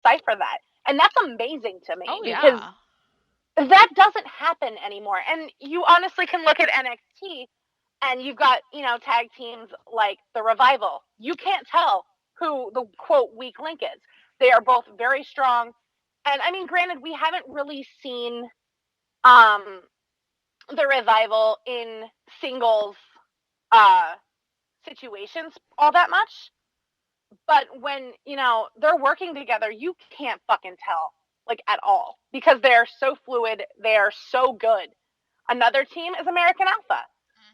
decipher that. And that's amazing to me. Oh Because yeah. that doesn't happen anymore. And you honestly can look at NXT and you've got, tag teams like the Revival. You can't tell who the quote weak link is. They are both very strong. And I mean, granted, we haven't really seen um, the Revival in singles uh, situations all that much. But when, they're working together, you can't fucking tell, like, at all. Because they're so fluid. They are so good. Another team is American Alpha.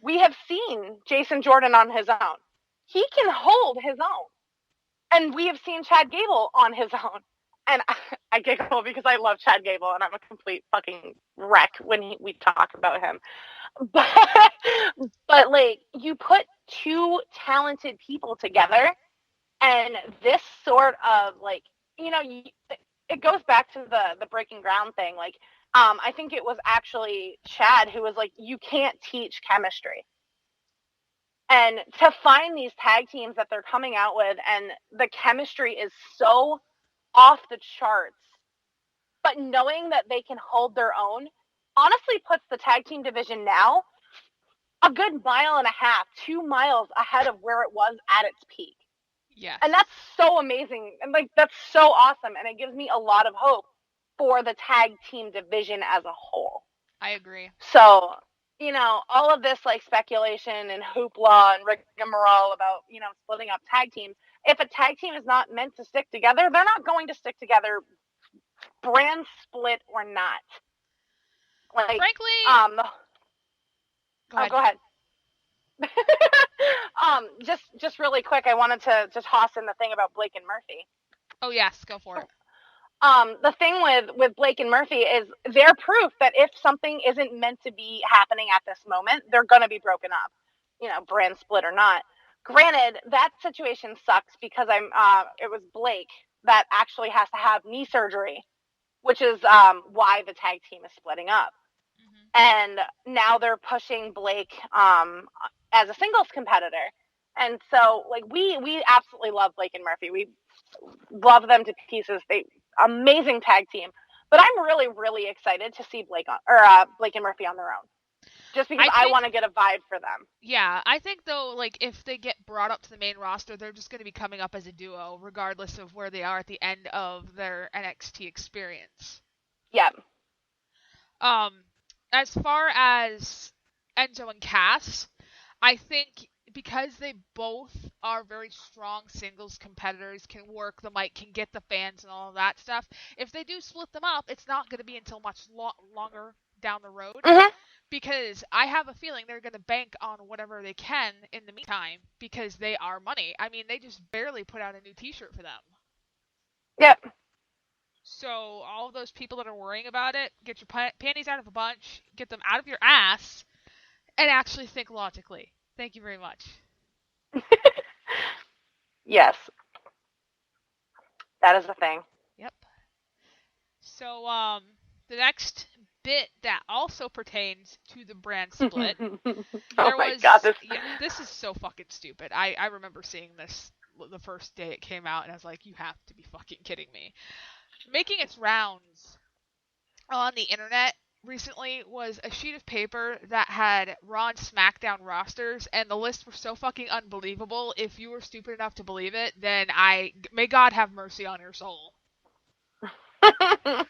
We have seen Jason Jordan on his own. He can hold his own. And we have seen Chad Gable on his own. And I giggle because I love Chad Gable and I'm a complete fucking wreck when we talk about him. But, but like, you put two talented people together and this sort of like, it goes back to the breaking ground thing. Like, I think it was actually Chad who was like, you can't teach chemistry. And to find these tag teams that they're coming out with and the chemistry is so off the charts, but knowing that they can hold their own honestly puts the tag team division now a good mile and a half, 2 miles ahead of where it was at its peak. Yes. And that's so amazing. And like, that's so awesome. And it gives me a lot of hope for the tag team division as a whole. I agree. So, all of this like speculation and hoopla and rigmarole about, splitting up tag teams. If a tag team is not meant to stick together, they're not going to stick together, brand split or not. Like, Frankly, go ahead. Just really quick, I wanted to toss in the thing about Blake and Murphy. Oh yes, go for it. The thing with Blake and Murphy is they're proof that if something isn't meant to be happening at this moment, they're going to be broken up, brand split or not. Granted, that situation sucks because it was Blake that actually has to have knee surgery, which is why the tag team is splitting up. And now they're pushing Blake as a singles competitor. And so, like, we absolutely love Blake and Murphy. We love them to pieces. They amazing tag team. But I'm really, really excited to see Blake and Murphy on their own. Just because I want to get a vibe for them. Yeah, I think though, like, if they get brought up to the main roster, they're just going to be coming up as a duo, regardless of where they are at the end of their NXT experience. Yeah. As far as Enzo and Cass, I think because they both are very strong singles competitors, can work the mic, can get the fans and all of that stuff, if they do split them up, it's not going to be until much longer down the road. Mm-hmm. Because I have a feeling they're going to bank on whatever they can in the meantime because they are money. I mean, they just barely put out a new t-shirt for them. Yep. So all of those people that are worrying about it, get your panties out of a bunch, get them out of your ass, and actually think logically. Thank you very much. Yes. That is the thing. Yep. So, the next bit that also pertains to the brand split. God, this is so fucking stupid. I remember seeing this the first day it came out, and I was like, you have to be fucking kidding me. Making its rounds on the internet recently was a sheet of paper that had Raw and SmackDown rosters, and the lists were so fucking unbelievable. If you were stupid enough to believe it, then may God have mercy on your soul. It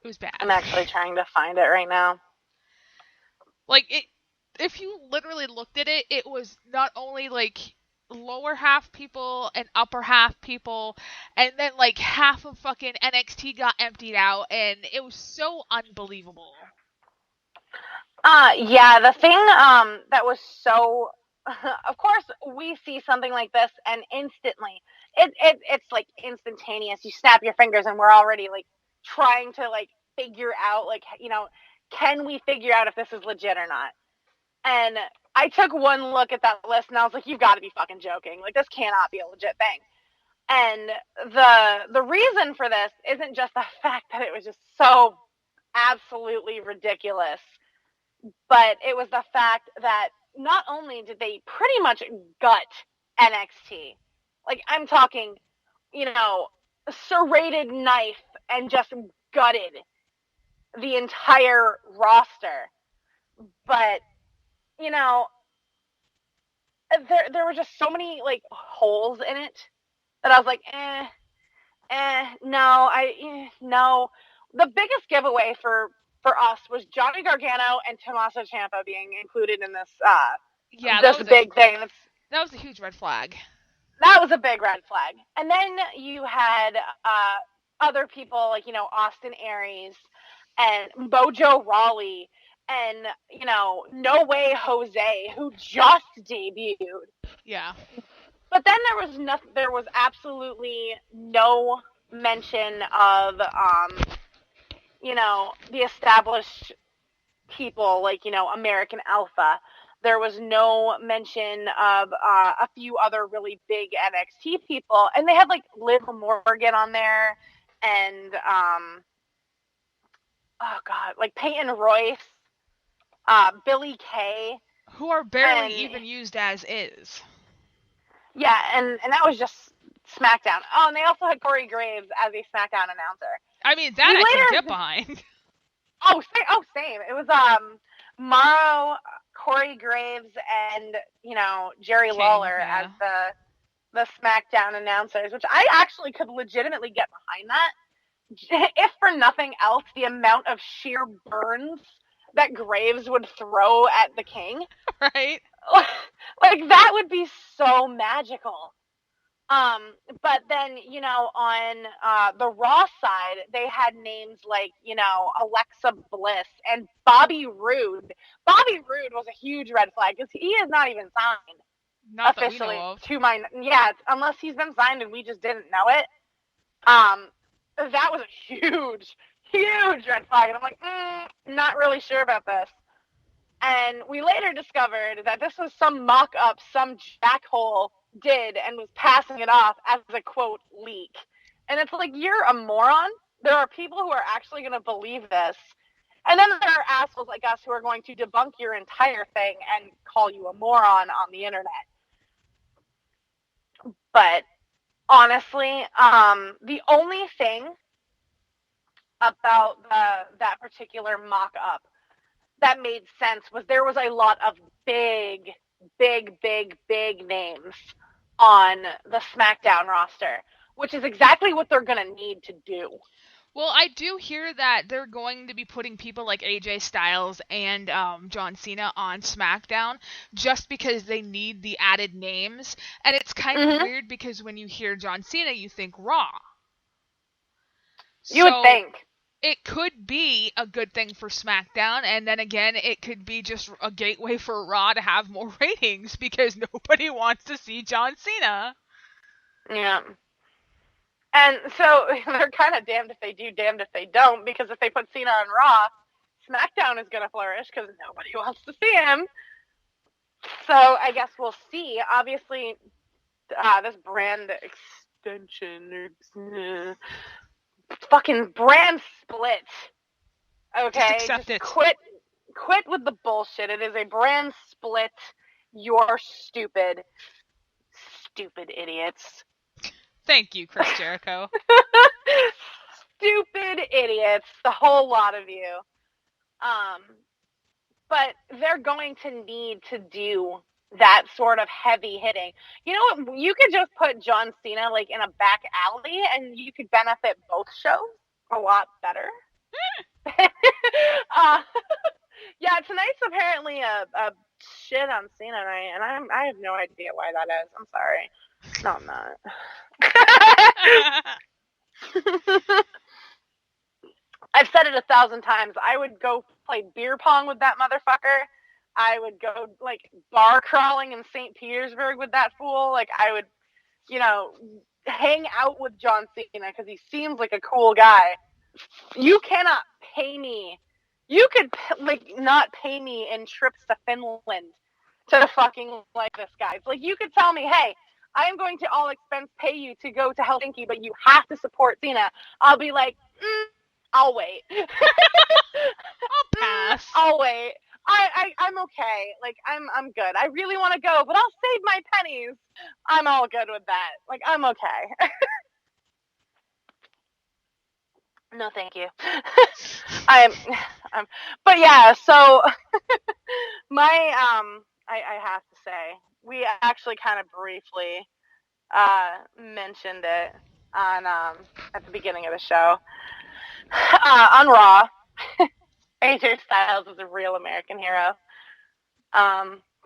was bad. I'm actually trying to find it right now. Like, if you literally looked at it, it was not only like lower half people and upper half people, and then like half of fucking NXT got emptied out, and it was so unbelievable. Yeah, the thing that was so of course we see something like this and instantly it's like instantaneous. You snap your fingers and we're already like trying to like figure out like, can we figure out if this is legit or not? And I took one look at that list and I was like, you've got to be fucking joking. Like, this cannot be a legit thing. And the reason for this isn't just the fact that it was just so absolutely ridiculous, but it was the fact that not only did they pretty much gut NXT, like, I'm talking, serrated knife and just gutted the entire roster. But, you know, there were just so many, like, holes in it that I was like, no. The biggest giveaway for us was Johnny Gargano and Tommaso Ciampa being included in this big thing. That was a huge red flag. That was a big red flag. And then you had other people like, Austin Aries and Mojo Rawley and, No Way Jose, who just debuted. Yeah. But then there was absolutely no mention of, the established people like, American Alpha. There was no mention of a few other really big NXT people. And they had like Liv Morgan on there and, like Peyton Royce, Billy Kay. Who are barely even used as is. Yeah, and that was just SmackDown. Oh, and they also had Corey Graves as a SmackDown announcer. I mean, that I can get behind. Same. It was Morrow, Corey Graves, and Jerry Lawler as the SmackDown announcers, which I actually could legitimately get behind that. If for nothing else, the amount of sheer burns that Graves would throw at the King, right? Like that would be so magical. But then, on the Raw side, they had names like, Alexa Bliss and Bobby Roode. Bobby Roode was a huge red flag because he is not even signed. Not officially that we know of. Unless he's been signed and we just didn't know it. That was a huge, huge red flag. And I'm like, not really sure about this. And we later discovered that this was some mock-up some jackhole did and was passing it off as a, quote, leak. And it's like, you're a moron. There are people who are actually going to believe this. And then there are assholes like us who are going to debunk your entire thing and call you a moron on the internet. But honestly, the only thing about that particular mock-up that made sense was there was a lot of big names on the SmackDown roster, which is exactly what they're going to need to do. Well, I do hear that they're going to be putting people like AJ Styles and John Cena on SmackDown just because they need the added names. And it's kind of weird because when you hear John Cena, you think Raw. You would think. It could be a good thing for SmackDown, and then again, it could be just a gateway for Raw to have more ratings because nobody wants to see John Cena. Yeah. And so they're kind of damned if they do, damned if they don't, because if they put Cena on Raw, SmackDown is going to flourish because nobody wants to see him. So I guess we'll see. Obviously, this brand extension, fucking brand split. Okay, just quit with the bullshit. It is a brand split. You're stupid idiots. Thank you, Chris Jericho. Stupid idiots, the whole lot of you. But they're going to need to do that sort of heavy hitting. You know what? You could just put John Cena like in a back alley, and you could benefit both shows a lot better. Yeah, tonight's apparently a shit on Cena night, and I have no idea why that is. I'm sorry. No, I'm not. I've said it 1,000 times. I would go play beer pong with that motherfucker. I would go, like, bar crawling in St. Petersburg with that fool. Like, I would, hang out with John Cena because he seems like a cool guy. You cannot pay me. You could, not pay me in trips to Finland to fucking like this guy. It's like, you could tell me, hey, I am going to all expense pay you to go to Helsinki, but you have to support Cena. I'll be like, I'll wait. I'll pass. I'll wait. I'm okay. Like, I'm good. I really want to go, but I'll save my pennies. I'm all good with that. Like, I'm okay. No, thank you. I'm, but yeah, so I have to say, we actually kind of briefly mentioned it on at the beginning of the show. On Raw, AJ Styles is a real American hero.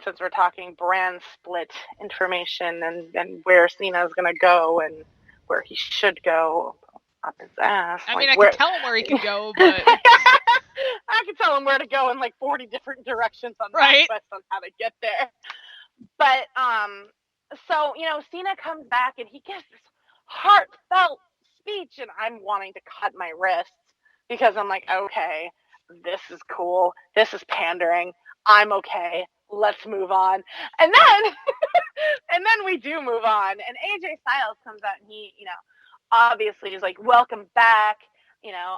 Since we're talking brand split information and where Cena's gonna go and where he should go up his ass. I mean, I could tell him where he could go, but I could tell him where to go in like 40 different directions on MapQuest on how to get there. But so Cena comes back and he gives this heartfelt speech, and I'm wanting to cut my wrists because I'm like, okay, this is cool. This is pandering. I'm okay. Let's move on. And then we do move on. And AJ Styles comes out and he, obviously is like, welcome back.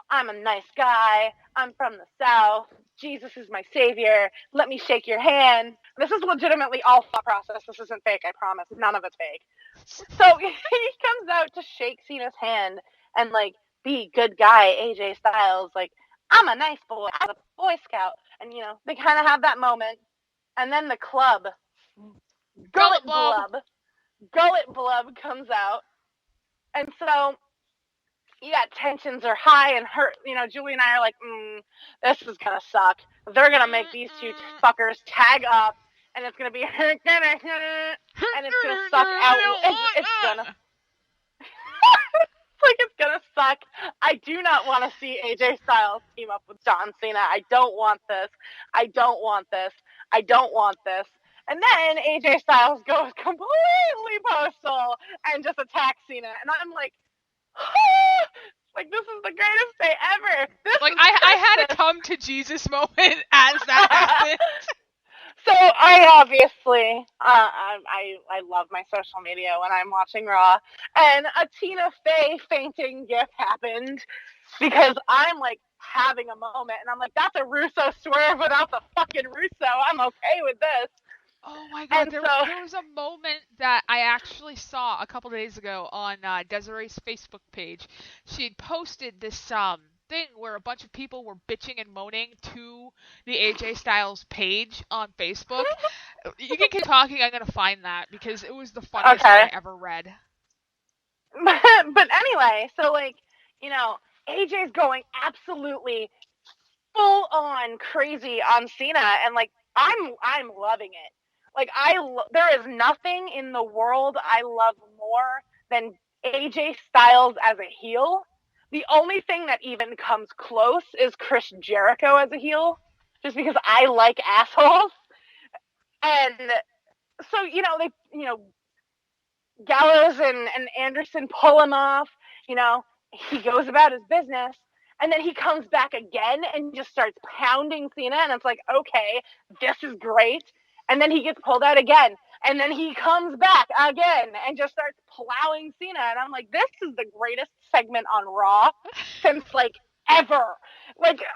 I'm a nice guy. I'm from the South. Jesus is my savior. Let me shake your hand. This is legitimately all thought process. This isn't fake, I promise. None of it's fake. So he comes out to shake Cena's hand and like be good guy AJ Styles. Like, I'm a nice boy. I'm a Boy Scout. And, they kind of have that moment. And then the club, Gullet Blub comes out. And so, tensions are high and hurt. Julie and I are like, this is going to suck. They're going to make these two fuckers tag up. And it's going to be, and it's going to suck out. It's going to. It's gonna suck. I do not want to see AJ Styles team up with John Cena. I don't want this. I don't want this. I don't want this. And then AJ Styles goes completely postal and just attacks Cena. And I'm like, this is the greatest day ever. I had a come to Jesus moment as that happened. So I obviously, I love my social media when I'm watching Raw, and a Tina Fey fainting gif happened because I'm like having a moment, and I'm like, that's a Russo swerve without the fucking Russo. I'm okay with this. Oh my god, there was a moment that I actually saw a couple days ago on Desiree's Facebook page. She had posted this thing where a bunch of people were bitching and moaning to the AJ Styles page on Facebook. You can keep talking, I'm gonna find that because it was the funniest thing I ever read. But anyway, so AJ's going absolutely full on crazy on Cena, and I'm loving it. There is nothing in the world I love more than AJ Styles as a heel. The only thing that even comes close is Chris Jericho as a heel, just because I like assholes. And so, Gallows and Anderson pull him off. He goes about his business. And then he comes back again and just starts pounding Cena. And it's like, okay, this is great. And then he gets pulled out again. And then he comes back again and just starts plowing Cena. And I'm like, this is the greatest segment on Raw since, ever.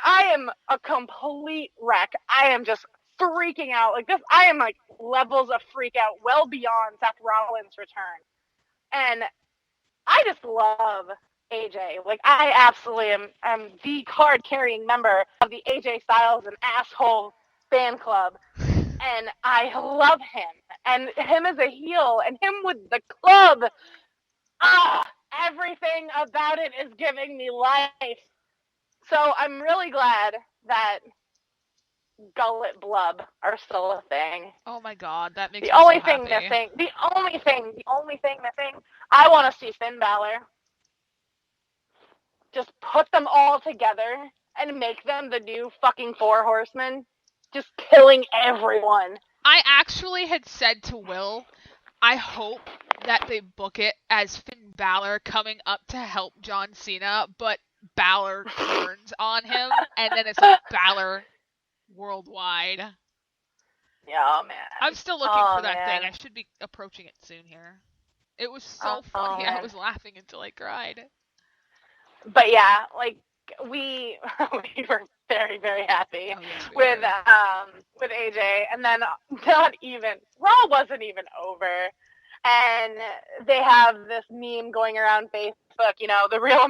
I am a complete wreck. I am just freaking out. I am, levels of freak out well beyond Seth Rollins' return. And I just love AJ. I absolutely am the card-carrying member of the AJ Styles and Asshole fan club. And I love him. And him as a heel, and him with the club. Everything about it is giving me life. So I'm really glad that Gullet Blub are still a thing. Oh my god, that makes me so happy. The only thing missing, I want to see Finn Balor. Just put them all together and make them the new fucking Four Horsemen. Just killing everyone. I actually had said to Will, I hope that they book it as Finn Balor coming up to help John Cena, but Balor turns on him, and then it's Balor worldwide. Yeah, man. I'm still looking for that thing. I should be approaching it soon here. It was so funny. I was laughing until I cried. But yeah, we were very, very happy with AJ, and then Raw wasn't even over, and they have this meme going around Facebook, the real